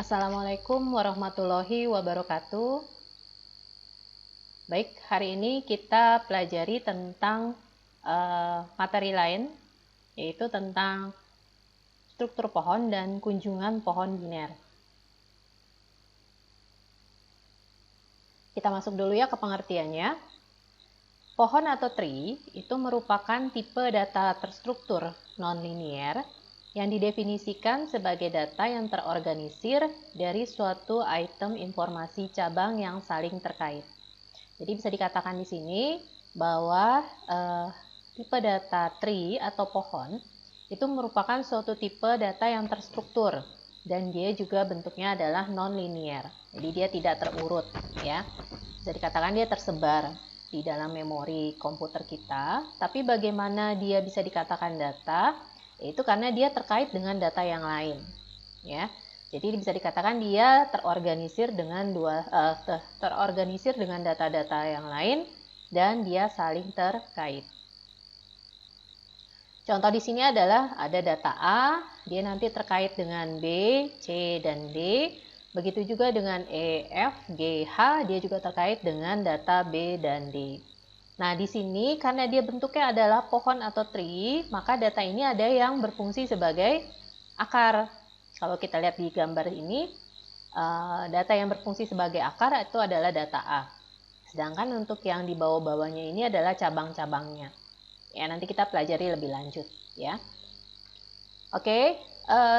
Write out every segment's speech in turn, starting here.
Assalamualaikum warahmatullahi wabarakatuh. Baik, hari ini kita pelajari tentang materi lain, yaitu tentang struktur pohon dan kunjungan pohon biner. Kita masuk dulu ya ke pengertiannya. Pohon atau tree itu merupakan tipe data terstruktur non-linear yang didefinisikan sebagai data yang terorganisir dari suatu item informasi cabang yang saling terkait. Jadi bisa dikatakan di sini bahwa tipe data tree atau pohon itu merupakan suatu tipe data yang terstruktur dan dia juga bentuknya adalah non-linear. Jadi dia tidak terurut ya. Bisa dikatakan dia tersebar di dalam memori komputer kita, tapi bagaimana dia bisa dikatakan data? Yaitu karena dia terkait dengan data yang lain, ya. Jadi bisa dikatakan dia terorganisir dengan data-data yang lain dan dia saling terkait. Contoh di sini adalah ada data A, dia nanti terkait dengan B, C, dan D. Begitu juga dengan E, F, G, H, dia juga terkait dengan data B dan D. Nah, di sini karena dia bentuknya adalah pohon atau tree, maka data ini ada yang berfungsi sebagai akar. Kalau kita lihat di gambar ini, data yang berfungsi sebagai akar itu adalah data A. Sedangkan untuk yang di bawah-bawahnya ini adalah cabang-cabangnya. Ya, nanti kita pelajari lebih lanjut ya. Oke.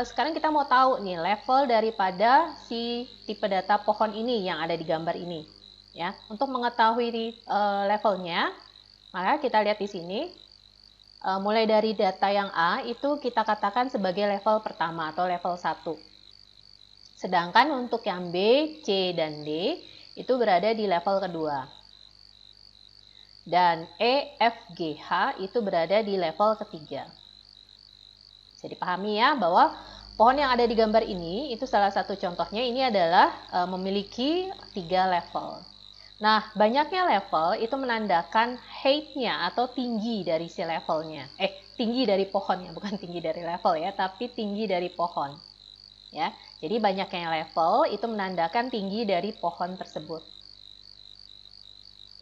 Sekarang kita mau tahu nih level daripada si tipe data pohon ini yang ada di gambar ini, ya. Untuk mengetahui levelnya, maka kita lihat di sini, mulai dari data yang A itu kita katakan sebagai level pertama atau level 1. Sedangkan untuk yang B, C, dan D itu berada di level kedua. Dan E, F, G, H itu berada di level ketiga. Bisa dipahami ya bahwa pohon yang ada di gambar ini itu salah satu contohnya ini adalah memiliki 3 level. Nah, banyaknya level itu menandakan height-nya atau tinggi dari si levelnya. Tinggi dari pohonnya, bukan tinggi dari level ya, tapi tinggi dari pohon. Ya, jadi banyaknya level itu menandakan tinggi dari pohon tersebut.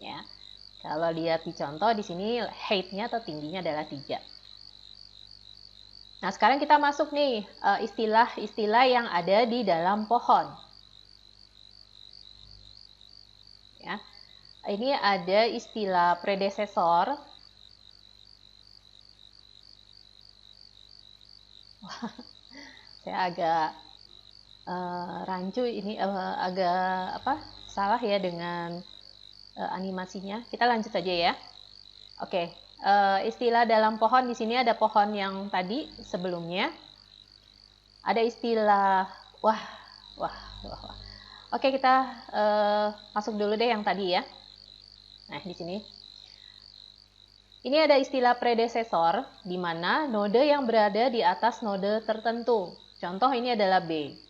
Ya, kalau lihat di contoh di sini height-nya atau tingginya adalah 3. Nah, sekarang kita masuk nih istilah-istilah yang ada di dalam pohon. Ya. Ini ada istilah predesesor. Saya agak rancu ini agak salah ya dengan animasinya. Kita lanjut saja ya. Oke. Istilah dalam pohon di sini ada pohon yang tadi sebelumnya. Ada istilah wah. Oke, kita masuk dulu deh yang tadi ya. Nah, di sini. Ini ada istilah predesesor di mana node yang berada di atas node tertentu. Contoh ini adalah B.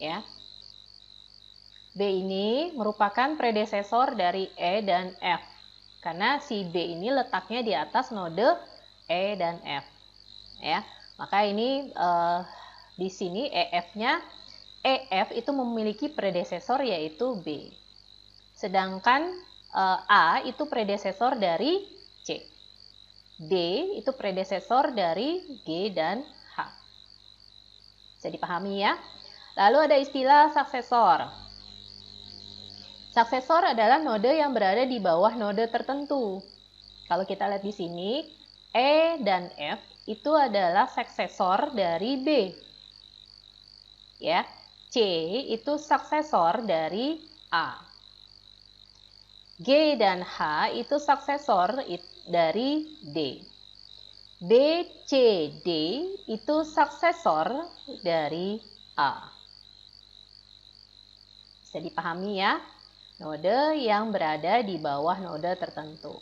Ya. B ini merupakan predesesor dari E dan F. Karena si B ini letaknya di atas node E dan F. Ya, maka ini di sini EF itu memiliki predesesor yaitu B. Sedangkan A itu predesesor dari C. D itu predesesor dari G dan H. Bisa dipahami ya? Lalu ada istilah suksesor. Suksesor adalah node yang berada di bawah node tertentu. Kalau kita lihat di sini, E dan F itu adalah suksesor dari B. Ya, C itu suksesor dari A. G dan H itu suksesor dari D. B, C, D itu suksesor dari A. Bisa dipahami ya? Node yang berada di bawah node tertentu.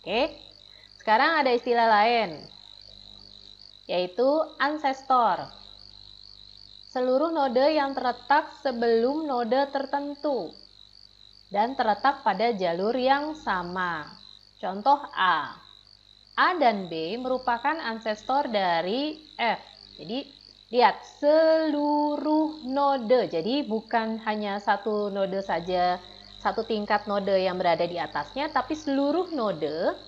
Oke, sekarang ada istilah lain, yaitu ancestor. Seluruh node yang terletak sebelum node tertentu dan terletak pada jalur yang sama. Contoh A. A dan B merupakan ancestor dari F. Jadi lihat seluruh node. Jadi bukan hanya satu node saja, satu tingkat node yang berada di atasnya, tapi seluruh node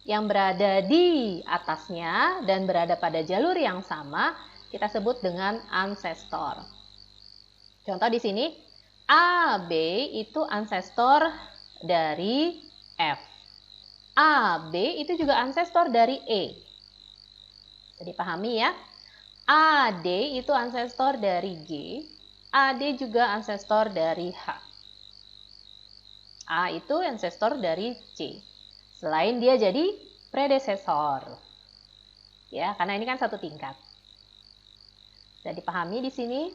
yang berada di atasnya dan berada pada jalur yang sama kita sebut dengan ancestor. Contoh di sini AB itu ancestor dari F. AB itu juga ancestor dari E. Bisa dipahami ya? AD itu ancestor dari G. AD juga ancestor dari H. A itu ancestor dari C. Selain dia jadi predesesor. Ya, karena ini kan satu tingkat. Bisa dipahami di sini?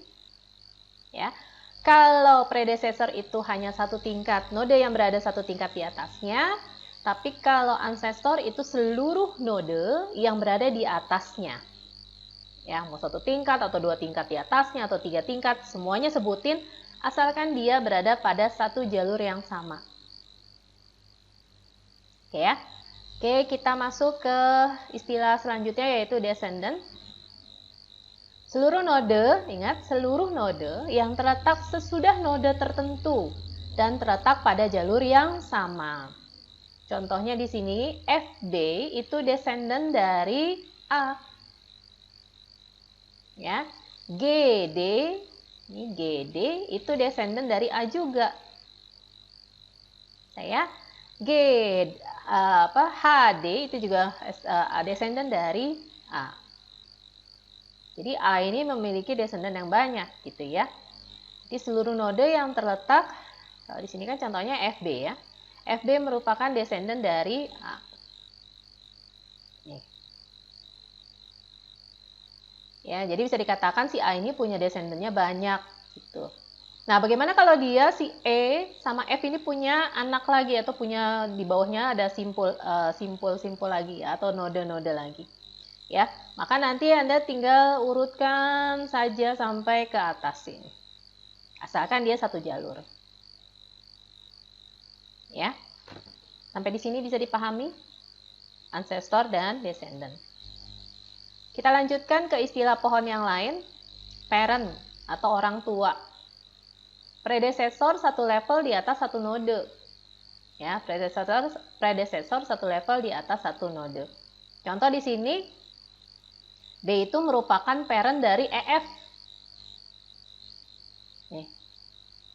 Ya. Kalau predesesor itu hanya satu tingkat, node yang berada satu tingkat di atasnya. Tapi kalau ancestor itu seluruh node yang berada di atasnya. Ya, mau satu tingkat atau dua tingkat di atasnya atau tiga tingkat, semuanya sebutin asalkan dia berada pada satu jalur yang sama. Oke ya. Oke, kita masuk ke istilah selanjutnya yaitu descendant. Seluruh node, ingat seluruh node yang terletak sesudah node tertentu dan terletak pada jalur yang sama. Contohnya di sini FB itu descendant dari A. Ya. GD, ini GD itu descendant dari A juga. Saya HD itu juga descendant dari A. Jadi A ini memiliki descendant yang banyak gitu ya. Di seluruh node yang terletak, kalau di sini kan contohnya FB ya. FB merupakan descendant dari A. Nih. Ya, jadi bisa dikatakan si A ini punya descendantnya banyak gitu. Nah, bagaimana kalau dia si E sama F ini punya anak lagi atau punya di bawahnya ada simpul lagi atau node-node lagi. Ya, maka nanti Anda tinggal urutkan saja sampai ke atas ini. Asalkan dia satu jalur. Ya. Sampai di sini bisa dipahami ancestor dan descendant. Kita lanjutkan ke istilah pohon yang lain, parent atau orang tua. Predesesor satu level di atas satu node. Ya, predesesor satu level di atas satu node. Contoh di sini B itu merupakan parent dari EF. Nih.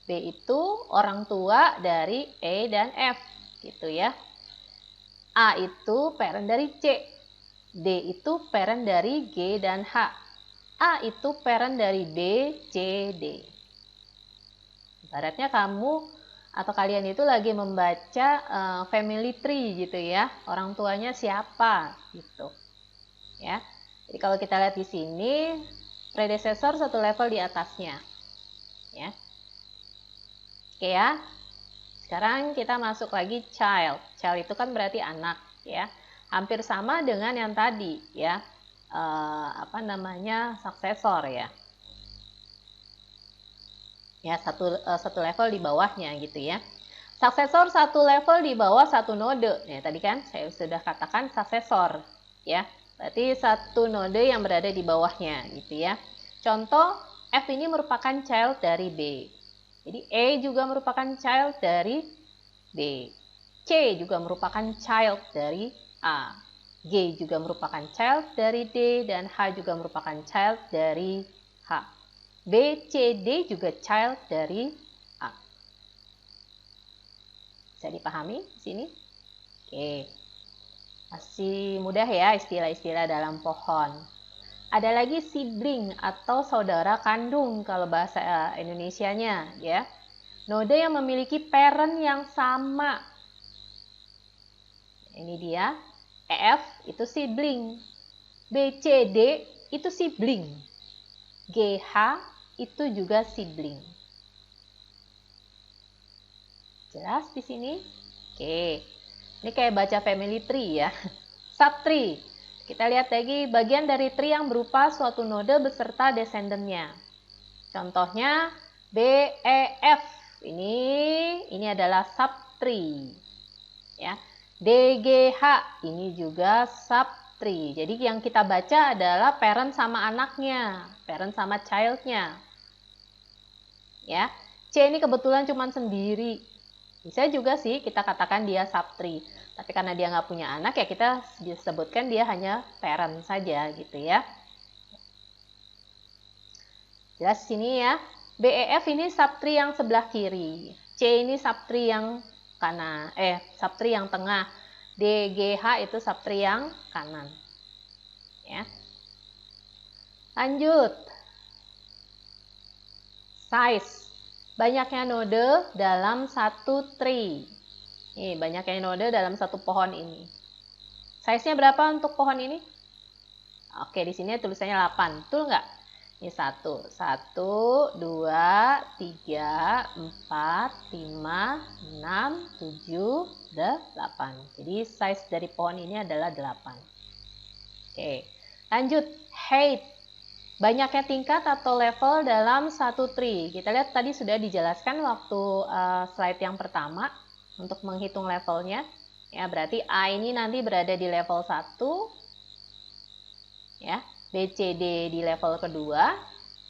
B itu orang tua dari E dan F, gitu ya. A itu parent dari C. D itu parent dari G dan H. A itu parent dari B, C, D. Ibaratnya kamu atau kalian itu lagi membaca family tree gitu ya. Orang tuanya siapa gitu. Ya. Jadi kalau kita lihat di sini predesesor satu level di atasnya. Ya. Oke ya. Sekarang kita masuk lagi child. Child itu kan berarti anak ya. Hampir sama dengan yang tadi ya. Suksesor ya. Ya, satu level di bawahnya gitu ya. Suksesor satu level di bawah satu node. Ya, tadi kan saya sudah katakan suksesor ya. Berarti satu node yang berada di bawahnya gitu ya. Contoh F ini merupakan child dari B. Jadi E juga merupakan child dari B. C juga merupakan child dari A. G juga merupakan child dari D dan H juga merupakan child dari H. B, C, D juga child dari A. Bisa dipahami di sini? Oke. Masih mudah ya istilah-istilah dalam pohon. Ada lagi sibling atau saudara kandung kalau bahasa Indonesianya ya. Node yang memiliki parent yang sama. Ini dia. EF itu sibling. B, C, D itu sibling. GH itu juga sibling. Jelas di sini? Oke. Ini kayak baca family tree ya. Subtree. Kita lihat lagi bagian dari tree yang berupa suatu node beserta descendantnya. Contohnya B, E, F. Ini adalah subtree. Ya. D, G, H. Ini juga subtree. subtree. Jadi yang kita baca adalah parent sama anaknya, parent sama childnya. Ya, C ini kebetulan cuma sendiri. Bisa juga sih kita katakan dia subtree. Tapi karena dia nggak punya anak ya kita sebutkan dia hanya parent saja gitu ya. Jelas sini ya. BEF ini subtree yang sebelah kiri. C ini subtree yang kanan. Subtree yang tengah. DGH itu subtree yang kanan. Ya. Lanjut. Size. Banyaknya node dalam satu tree. Nih, banyaknya node dalam satu pohon ini. Size-nya berapa untuk pohon ini? Oke, di sini tulisannya 8. Betul nggak? Ini 1, 2, 3, 4, 5, 6, 7, 8. Jadi size dari pohon ini adalah 8. Oke, lanjut. Height. Banyaknya tingkat atau level dalam satu tree. Kita lihat tadi sudah dijelaskan waktu slide yang pertama untuk menghitung levelnya. Ya, berarti A ini nanti berada di level 1. Ya. B, C, D di level kedua,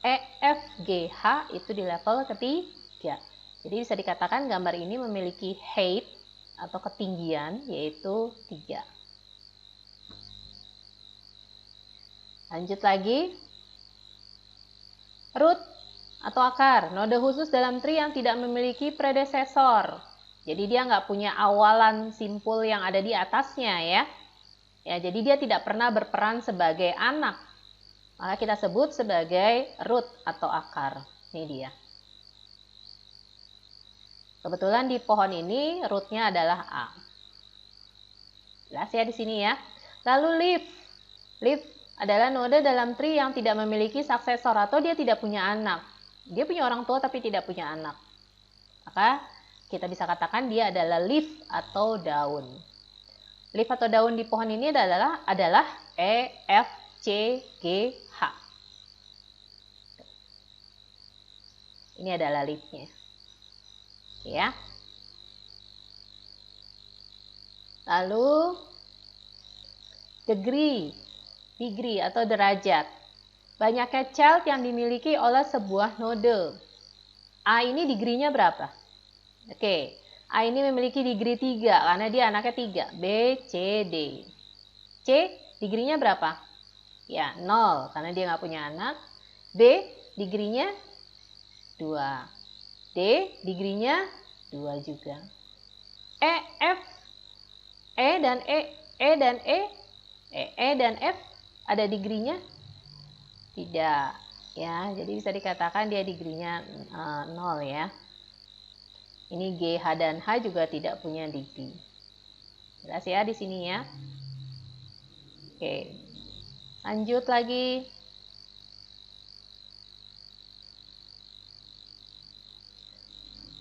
E, F, G, H itu di level ketiga. Jadi bisa dikatakan gambar ini memiliki height atau ketinggian yaitu 3. Lanjut lagi. Root atau akar, node khusus dalam tree yang tidak memiliki predesesor. Jadi dia nggak punya awalan simpul yang ada di atasnya ya. Ya, jadi dia tidak pernah berperan sebagai anak. Maka kita sebut sebagai root atau akar. Ini dia. Kebetulan di pohon ini rootnya adalah A. Jelas ya di sini ya. Lalu leaf. Leaf adalah node dalam tree yang tidak memiliki suksesor atau dia tidak punya anak. Dia punya orang tua tapi tidak punya anak. Maka kita bisa katakan dia adalah leaf atau daun. Leaf atau daun di pohon ini adalah E, F, C, G, H. Ini adalah leaf-nya. Oke ya. Lalu degree atau derajat. Banyaknya child yang dimiliki oleh sebuah node. A ini degree-nya berapa? Oke. A ini memiliki degree 3 karena dia anaknya 3. B, C, D. C degree-nya berapa? Ya, 0 karena dia nggak punya anak. B degree-nya 2. D degree-nya 2 juga. E, F, E dan F ada degree-nya? Tidak. Ya, jadi bisa dikatakan dia degree-nya 0 ya. Ini G, H dan H juga tidak punya degree. Jelas ya di sini ya. Oke. Lanjut lagi.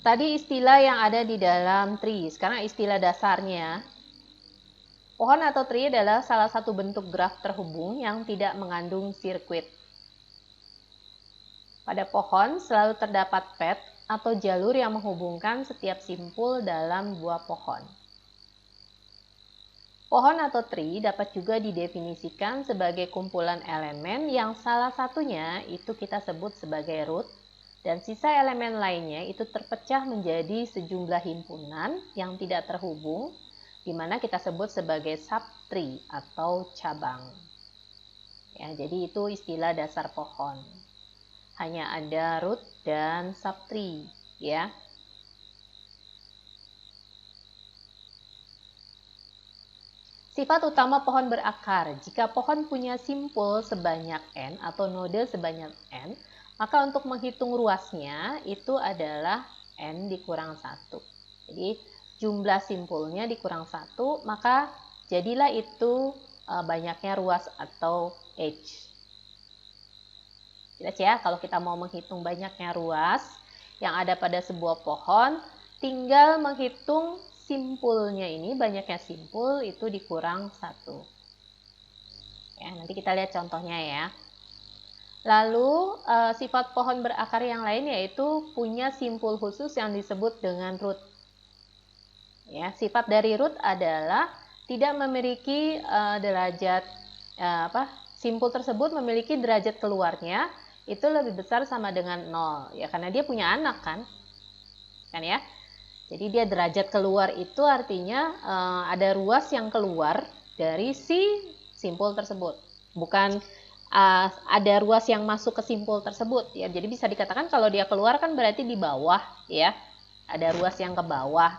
Tadi istilah yang ada di dalam tree. Sekarang istilah dasarnya. Pohon atau tree adalah salah satu bentuk graf terhubung yang tidak mengandung sirkuit. Pada pohon selalu terdapat path atau jalur yang menghubungkan setiap simpul dalam buah pohon. Pohon atau tree dapat juga didefinisikan sebagai kumpulan elemen yang salah satunya itu kita sebut sebagai root dan sisa elemen lainnya itu terpecah menjadi sejumlah himpunan yang tidak terhubung di mana kita sebut sebagai subtree atau cabang. Ya, jadi itu istilah dasar pohon. Hanya ada root dan subtree, ya. Sifat utama pohon berakar. Jika pohon punya simpul sebanyak n atau node sebanyak n, maka untuk menghitung ruasnya itu adalah n dikurang 1. Jadi jumlah simpulnya dikurang 1, maka jadilah itu banyaknya ruas atau h. Jelas ya, kalau kita mau menghitung banyaknya ruas yang ada pada sebuah pohon, tinggal menghitung simpulnya ini, banyaknya simpul itu dikurang 1. Ya, nanti kita lihat contohnya ya. Lalu sifat pohon berakar yang lain yaitu punya simpul khusus yang disebut dengan root. Ya, sifat dari root adalah tidak memiliki derajat simpul tersebut memiliki derajat keluarnya itu lebih besar sama dengan 0 ya, karena dia punya anak kan ya. Jadi dia derajat keluar itu artinya ada ruas yang keluar dari si simpul tersebut, bukan ada ruas yang masuk ke simpul tersebut ya. Jadi bisa dikatakan kalau dia keluar kan berarti di bawah ya, ada ruas yang ke bawah.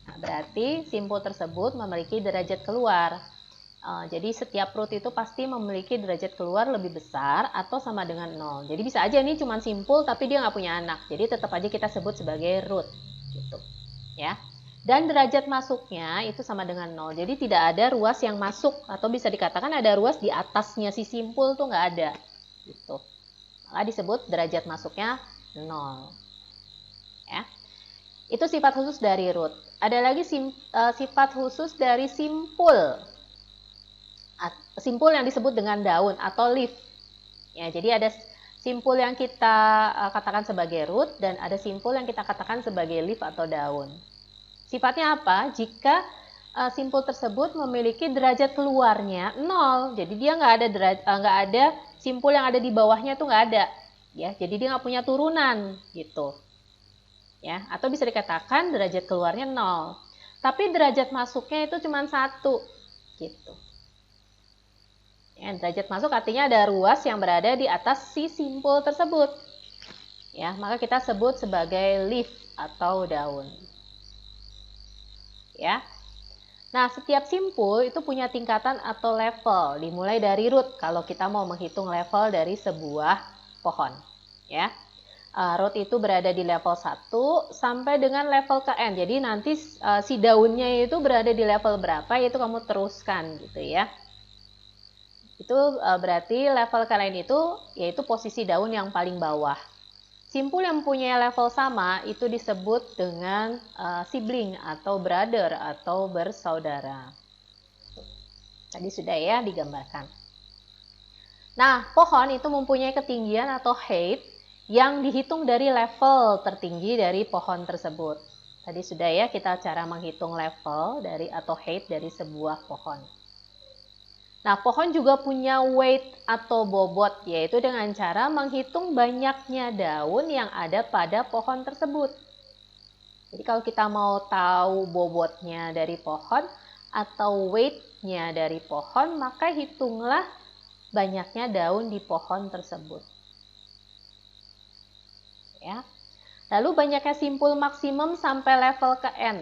Nah, berarti simpul tersebut memiliki derajat keluar. Jadi setiap root itu pasti memiliki derajat keluar lebih besar atau sama dengan 0. Jadi bisa aja ini cuma simpul tapi dia nggak punya anak. Jadi tetap aja kita sebut sebagai root gitu ya. Dan derajat masuknya itu sama dengan 0. Jadi tidak ada ruas yang masuk, atau bisa dikatakan ada ruas di atasnya si simpul tuh nggak ada gitu. Maka disebut derajat masuknya 0 ya. Itu sifat khusus dari root. Ada lagi sifat khusus dari simpul. Simpul yang disebut dengan daun atau leaf ya. Jadi ada simpul yang kita katakan sebagai root dan ada simpul yang kita katakan sebagai leaf atau daun. Sifatnya apa? Jika simpul tersebut memiliki derajat keluarnya 0, jadi dia nggak ada simpul yang ada di bawahnya tuh nggak ada ya. Jadi dia nggak punya turunan gitu ya. Atau bisa dikatakan derajat keluarnya 0, tapi derajat masuknya itu cuma 1 gitu. Ya, derajat masuk artinya ada ruas yang berada di atas si simpul tersebut. Ya, maka kita sebut sebagai leaf atau daun. Ya. Nah, setiap simpul itu punya tingkatan atau level, dimulai dari root kalau kita mau menghitung level dari sebuah pohon. Ya. Root itu berada di level 1 sampai dengan level ke N. Jadi nanti si daunnya itu berada di level berapa itu kamu teruskan gitu ya. Itu berarti level kalian itu yaitu posisi daun yang paling bawah. Simpul yang mempunyai level sama itu disebut dengan sibling atau brother atau bersaudara. Tadi sudah ya digambarkan. Nah, pohon itu mempunyai ketinggian atau height yang dihitung dari level tertinggi dari pohon tersebut. Tadi sudah ya kita cara menghitung level dari atau height dari sebuah pohon. Nah, pohon juga punya weight atau bobot, yaitu dengan cara menghitung banyaknya daun yang ada pada pohon tersebut. Jadi kalau kita mau tahu bobotnya dari pohon atau weight-nya dari pohon, maka hitunglah banyaknya daun di pohon tersebut. Ya. Lalu banyaknya simpul maksimum sampai level ke N.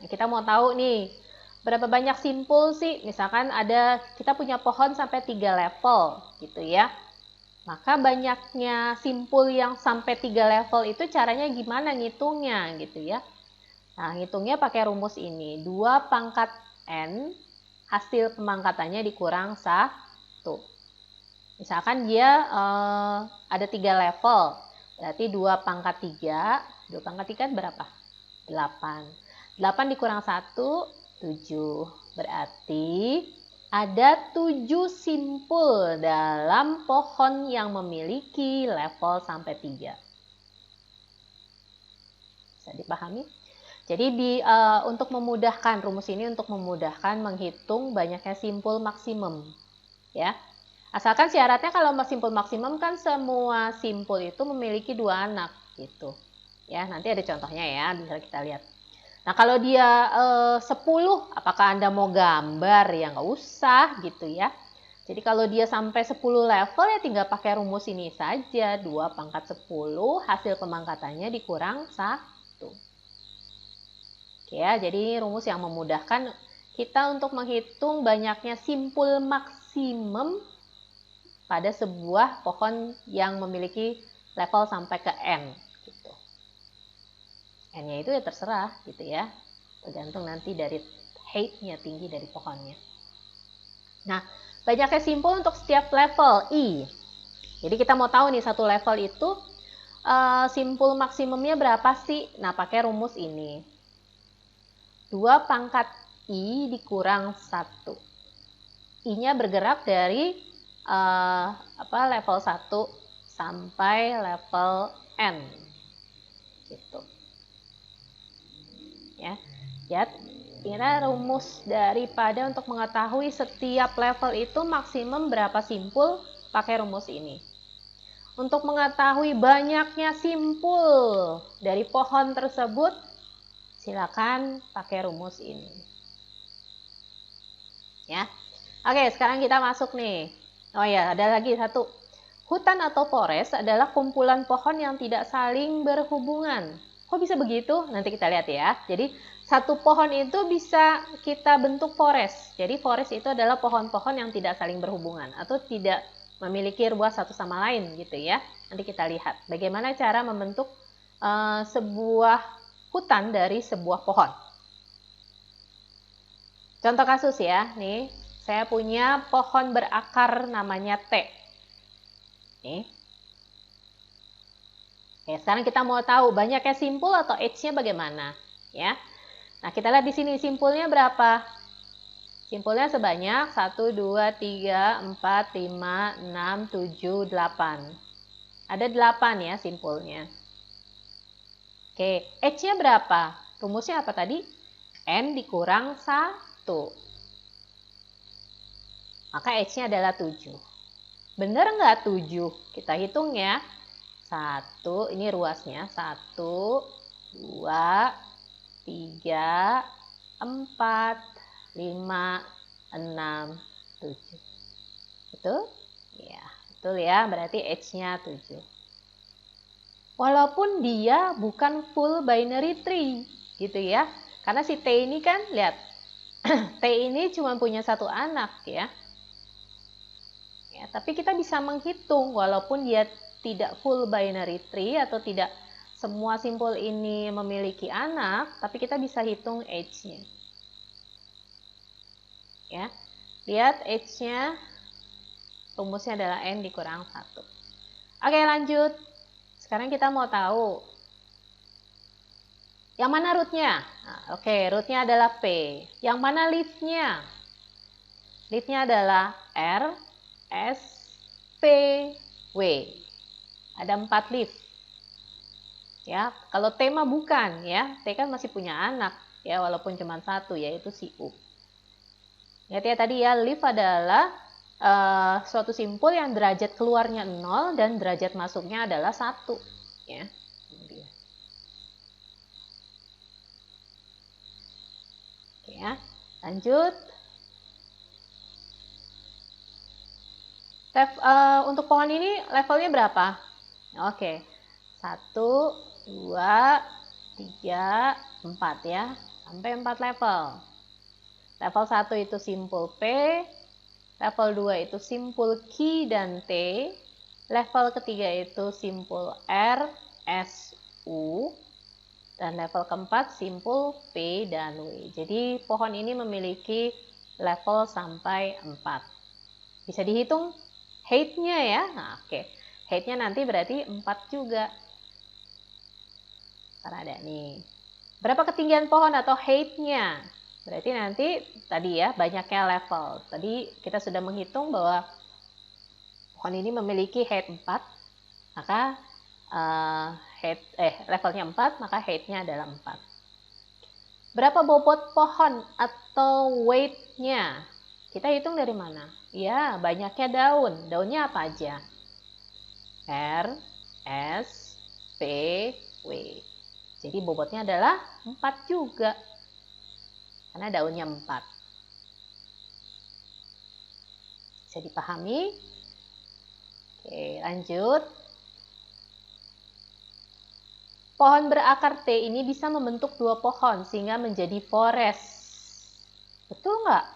Nah, kita mau tahu nih, berapa banyak simpul sih? Misalkan kita punya pohon sampai 3 level gitu ya. Maka banyaknya simpul yang sampai 3 level itu caranya gimana ngitungnya gitu ya. Nah, ngitungnya pakai rumus ini. 2 pangkat N hasil pemangkatannya dikurang 1. Misalkan dia ada 3 level. Berarti 2 pangkat 3. 2 pangkat 3 berapa? 8. 8 dikurang 1, 7. Berarti ada 7 simpul dalam pohon yang memiliki level sampai 3. Bisa dipahami? Jadi untuk memudahkan, rumus ini untuk memudahkan menghitung banyaknya simpul maksimum. Ya. Asalkan syaratnya kalau simpul maksimum kan semua simpul itu memiliki 2 anak gitu. Ya, nanti ada contohnya ya, bisa kita lihat. Nah, kalau dia 10, apakah Anda mau gambar? Ya nggak usah gitu ya. Jadi kalau dia sampai 10 level ya tinggal pakai rumus ini saja. 2 pangkat 10 hasil pemangkatannya dikurang 1. Oke ya, jadi rumus yang memudahkan kita untuk menghitung banyaknya simpul maksimum pada sebuah pohon yang memiliki level sampai ke N. N-nya itu ya terserah gitu ya, tergantung nanti dari height-nya, tinggi dari pohonnya. Nah, banyaknya simpul untuk setiap level I. Jadi kita mau tahu nih satu level itu simpul maksimumnya berapa sih? Nah, pakai rumus ini. 2 pangkat I dikurang 1. I-nya bergerak dari level 1 sampai level N. Gitu. Ya. Lihat, kira rumus daripada untuk mengetahui setiap level itu maksimum berapa simpul pakai rumus ini. Untuk mengetahui banyaknya simpul dari pohon tersebut, silakan pakai rumus ini. Ya. Oke, sekarang kita masuk nih. Oh ya, ada lagi satu. Hutan atau forest adalah kumpulan pohon yang tidak saling berhubungan. Kok bisa begitu? Nanti kita lihat ya. Jadi, satu pohon itu bisa kita bentuk forest. Jadi, forest itu adalah pohon-pohon yang tidak saling berhubungan atau tidak memiliki ruas satu sama lain gitu ya. Nanti kita lihat bagaimana cara membentuk sebuah hutan dari sebuah pohon. Contoh kasus ya, nih saya punya pohon berakar namanya T. Nih. Oke, sekarang kita mau tahu banyaknya simpul atau H-nya bagaimana, ya. Nah, kita lihat di sini simpulnya berapa? Simpulnya sebanyak 1, 2, 3, 4, 5, 6, 7, 8. Ada 8 ya simpulnya. Oke, H-nya berapa? Rumusnya apa tadi? N dikurang 1. Maka H-nya adalah 7. Bener nggak 7? Kita hitung ya. 1, ini ruasnya. 1, 2, 3, 4, 5, 6, 7. Betul? Ya, betul ya. Berarti H-nya 7. Walaupun dia bukan full binary tree, gitu ya. Karena si T ini kan, lihat. T ini cuma punya satu anak ya. Ya, tapi kita bisa menghitung walaupun dia tidak full binary tree atau tidak semua simpul ini memiliki anak, tapi kita bisa hitung H-nya. Ya. Lihat H-nya, rumusnya adalah N dikurang 1. Oke, lanjut. Sekarang kita mau tahu yang mana root-nya. Nah, oke, root-nya adalah P. Yang mana leaf-nya? Leaf-nya adalah R, S, P, W. Ada 4 leaf. Ya, kalau T mah bukan ya. T kan masih punya anak ya, walaupun cuma satu yaitu si U. Lihat ya tadi ya, leaf adalah suatu simpul yang derajat keluarnya 0 dan derajat masuknya adalah 1 ya. Oke ya, lanjut. Untuk pohon ini levelnya berapa? Oke, 1, 2, 3, 4 ya, sampai 4 level. Level 1 itu simpul P, level 2 itu simpul Q dan T, level ketiga itu simpul R, S, U, dan level keempat simpul P dan W. Jadi pohon ini memiliki level sampai 4. Bisa dihitung height-nya ya. Nah, oke. Height-nya nanti berarti 4 juga. Karena ada nih. Berapa ketinggian pohon atau height-nya? Berarti nanti tadi ya banyaknya level. Tadi kita sudah menghitung bahwa pohon ini memiliki height 4. Maka levelnya 4, maka height-nya adalah 4. Berapa bobot pohon atau weight-nya? Kita hitung dari mana? Ya, banyaknya daun. Daunnya apa aja? R, S, P, W. Jadi bobotnya adalah 4 juga. Karena daunnya 4. Bisa dipahami? Oke, lanjut. Pohon berakar T ini bisa membentuk 2 pohon sehingga menjadi forest. Betul nggak?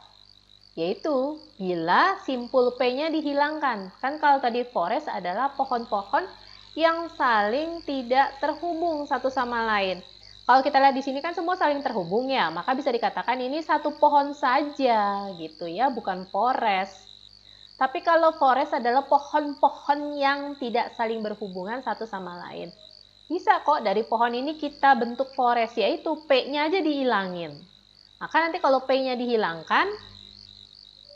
Yaitu bila simpul P-nya dihilangkan. Kan kalau tadi forest adalah pohon-pohon yang saling tidak terhubung satu sama lain. Kalau kita lihat di sini kan semua saling terhubung ya, maka bisa dikatakan ini satu pohon saja gitu ya, bukan forest. Tapi kalau forest adalah pohon-pohon yang tidak saling berhubungan satu sama lain. Bisa kok dari pohon ini kita bentuk forest, yaitu P-nya aja dihilangin. Maka nanti kalau P-nya dihilangkan,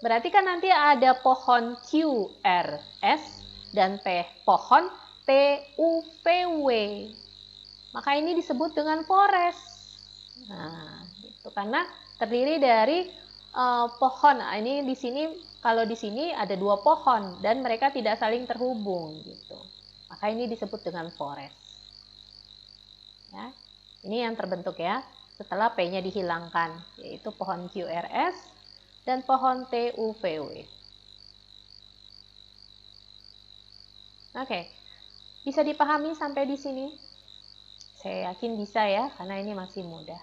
berarti kan nanti ada pohon Q, R, S, dan pohon T, U, P, W. Maka ini disebut dengan forest. Nah, gitu. Tuh, karena terdiri dari pohon. Nah, ini di sini, kalau di sini ada 2 pohon dan mereka tidak saling terhubung gitu. Maka ini disebut dengan forest. Ya, ini yang terbentuk ya setelah P-nya dihilangkan, yaitu pohon QRS dan pohon TUVW. Oke, bisa dipahami sampai di sini? Saya yakin bisa ya, karena ini masih mudah.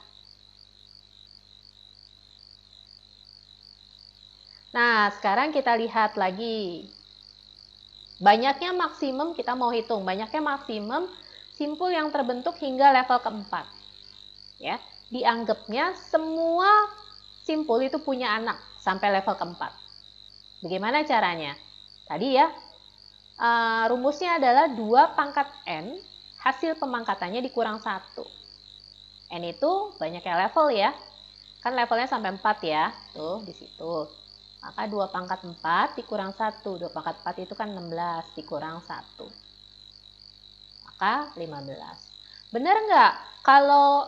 Nah, sekarang kita lihat lagi. Banyaknya maksimum, kita mau hitung. Banyaknya maksimum simpul yang terbentuk hingga level keempat. Ya, dianggapnya semua simpul itu punya anak sampai level keempat. Bagaimana caranya? Tadi ya, rumusnya adalah 2 pangkat N, hasil pemangkatannya dikurang 1. N itu banyaknya level ya. Kan levelnya sampai 4 ya. Tuh, di situ. Maka 2 pangkat 4 dikurang 1. 2 pangkat 4 itu kan 16 dikurang 1. Maka 15. Benar nggak? Kalau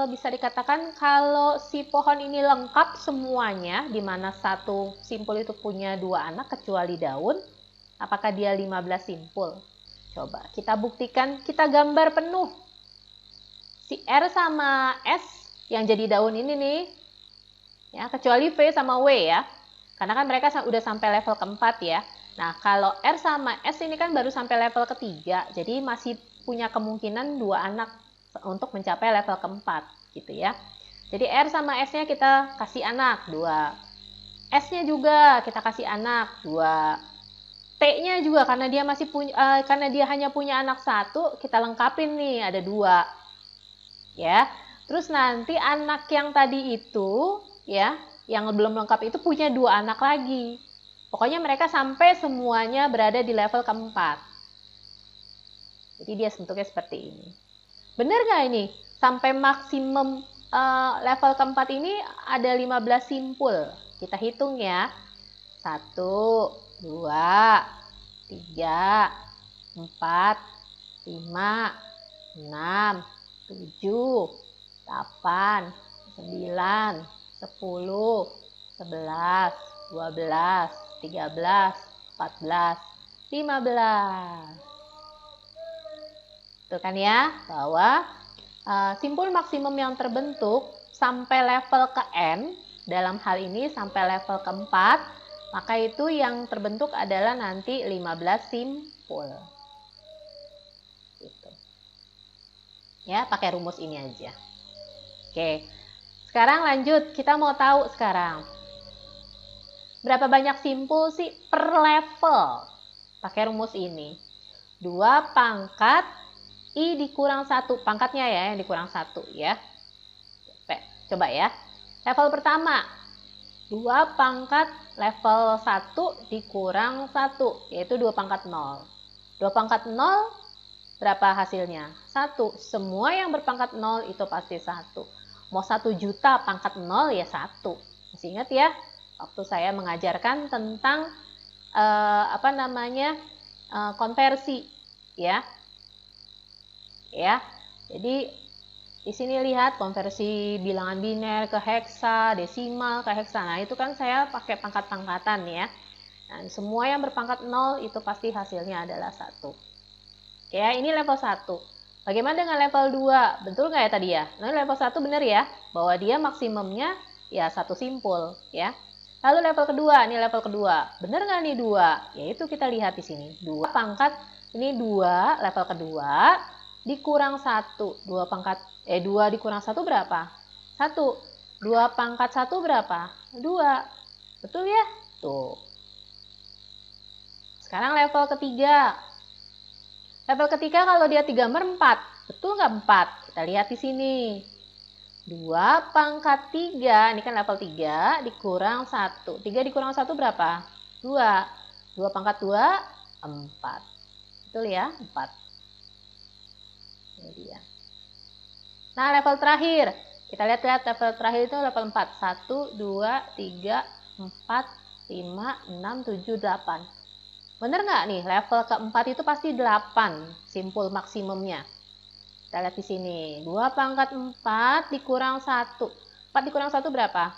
bisa dikatakan kalau si pohon ini lengkap semuanya, di mana satu simpul itu punya 2 anak kecuali daun, apakah dia 15 simpul? Coba kita buktikan, kita gambar penuh. Si R sama S yang jadi daun ini nih, ya, kecuali V sama W ya. Karena kan mereka udah sampai level keempat ya. Nah, kalau R sama S ini kan baru sampai level ketiga, jadi masih punya kemungkinan 2 anak untuk mencapai level keempat, gitu ya. Jadi R sama S-nya kita kasih anak 2. S-nya juga kita kasih anak 2. T-nya juga karena dia masih punya, karena dia hanya punya anak 1, kita lengkapin nih ada 2. Ya. Terus nanti anak yang tadi itu, ya, yang belum lengkap itu punya 2 anak lagi. Pokoknya mereka sampai semuanya berada di level keempat. Jadi dia bentuknya seperti ini. Benar nggak ini? Sampai maksimum level keempat ini ada 15 simpul. Kita hitung ya. 1, 2, 3, 4, 5, 6, 7, 8, 9, 10, 11, 12, 13, 14, 15. Tuh kan ya, bahwa simpul maksimum yang terbentuk sampai level ke N, dalam hal ini sampai level keempat, maka itu yang terbentuk adalah nanti 15 simpul. Gitu. Ya, pakai rumus ini aja. Oke. Sekarang lanjut, kita mau tahu sekarang. Berapa banyak simpul sih per level? Pakai rumus ini. 2 pangkat I dikurang 1. Pangkatnya ya, yang dikurang 1 ya. Coba ya. Level pertama. 2 pangkat level 1 dikurang 1. Yaitu 2 pangkat 0. 2 pangkat 0 berapa hasilnya? 1. Semua yang berpangkat 0 itu pasti 1. Mau 1 juta pangkat 0 ya 1. Masih ingat ya? Waktu saya mengajarkan tentang konversi ya. Ya. Jadi di sini lihat konversi bilangan biner ke heksa, desimal ke heksa. Nah, itu kan saya pakai pangkat-pangkatan ya. Dan semua yang berpangkat 0 itu pasti hasilnya adalah 1. Oke, ini level 1. Bagaimana dengan level 2? Betul nggak ya tadi ya? Nah, level 1 benar ya, bahwa dia maksimumnya ya 1 simpul ya. Lalu level kedua, ini level kedua. Benar nggak nih 2? Yaitu kita lihat di sini. 2 pangkat, ini 2 level kedua, dikurang 1. 2 dikurang 1 berapa? 1. 2 pangkat 1 berapa? 2. Betul ya? Tuh. Sekarang level ketiga. Level ketiga kalau dia 3 per 4, betul nggak 4? Kita lihat di sini. 2 pangkat 3, ini kan level 3, dikurang 1. 3 dikurang 1 berapa? 2. 2 pangkat 2, 4. Betul ya? 4. Ini dia. Nah, level terakhir. Kita lihat level terakhir itu level 4. 1, 2, 3, 4, 5, 6, 7, 8. Bener nggak nih, level keempat itu pasti 8 simpul maksimumnya. Kita lihat di sini, 2 pangkat 4 dikurang 1. 4 dikurang 1 berapa?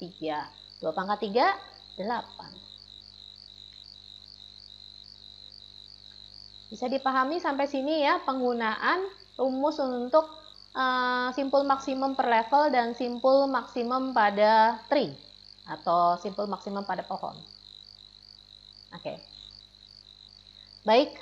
3. 2 pangkat 3, 8. Bisa dipahami sampai sini ya penggunaan rumus untuk simpul maksimum per level dan simpul maksimum pada tree atau simpul maksimum pada pohon. Oke. Baik,